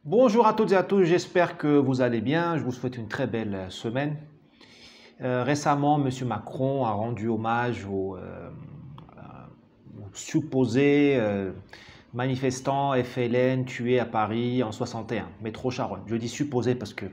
Bonjour à toutes et à tous, j'espère que vous allez bien. Je vous souhaite une très belle semaine. Récemment, M. Macron a rendu hommage aux supposés manifestants FLN tués à Paris en 61, métro Charonne. Je dis supposé parce que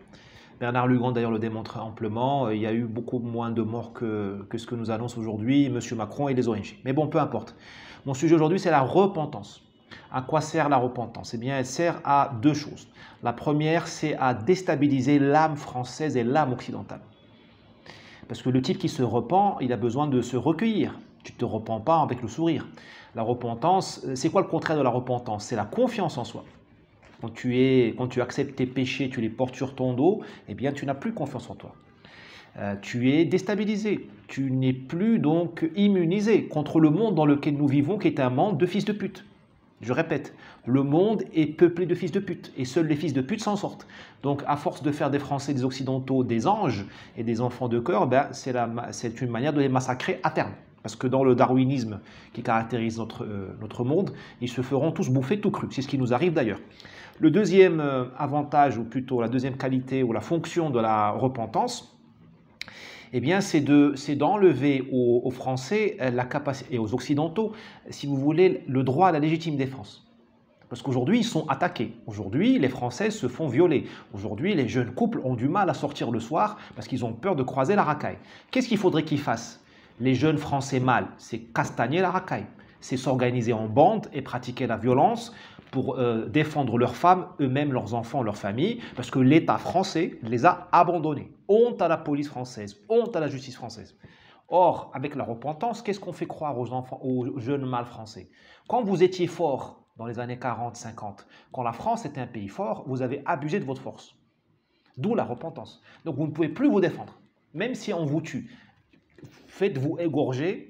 Bernard Lugan d'ailleurs le démontre amplement. Il y a eu beaucoup moins de morts que ce que nous annonce aujourd'hui M. Macron et les ONG. Mais bon, peu importe. Mon sujet aujourd'hui, c'est la repentance. À quoi sert la repentance? Eh bien, elle sert à deux choses. La première, c'est à déstabiliser l'âme française et l'âme occidentale. Parce que le type qui se repent, il a besoin de se recueillir. Tu ne te repens pas avec le sourire. La repentance, c'est quoi le contraire de la repentance? C'est la confiance en soi. Quand tu acceptes tes péchés, tu les portes sur ton dos, eh bien, tu n'as plus confiance en toi. Tu es déstabilisé. Tu n'es plus donc immunisé contre le monde dans lequel nous vivons, qui est un monde de fils de pute. Je répète, le monde est peuplé de fils de pute et seuls les fils de pute s'en sortent. Donc, à force de faire des Français, des Occidentaux, des anges et des enfants de cœur, ben, c'est une manière de les massacrer à terme. Parce que dans le darwinisme qui caractérise notre monde, ils se feront tous bouffer tout cru. C'est ce qui nous arrive d'ailleurs. Le deuxième avantage, ou plutôt la deuxième qualité ou la fonction de la repentance, eh bien, c'est d'enlever aux Français la capacité, et aux Occidentaux, si vous voulez, le droit à la légitime défense. Parce qu'aujourd'hui, ils sont attaqués. Aujourd'hui, les Français se font violer. Aujourd'hui, les jeunes couples ont du mal à sortir le soir parce qu'ils ont peur de croiser la racaille. Qu'est-ce qu'il faudrait qu'ils fassent? Les jeunes Français mâles, c'est castagner la racaille. C'est s'organiser en bande et pratiquer la violence pour défendre leurs femmes, eux-mêmes, leurs enfants, leurs familles, parce que l'État français les a abandonnés. Honte à la police française, honte à la justice française. Or, avec la repentance, qu'est-ce qu'on fait croire aux enfants, aux jeunes mâles français? Quand vous étiez forts dans les années 40, 50, quand la France était un pays fort, vous avez abusé de votre force. D'où la repentance. Donc vous ne pouvez plus vous défendre, même si on vous tue. Faites-vous égorger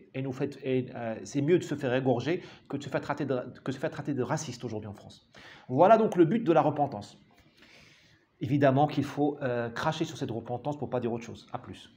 c'est mieux de se faire égorger que de se faire traiter de raciste aujourd'hui en France. Voilà donc le but de la repentance. Évidemment qu'il faut cracher sur cette repentance pour ne pas dire autre chose. À plus.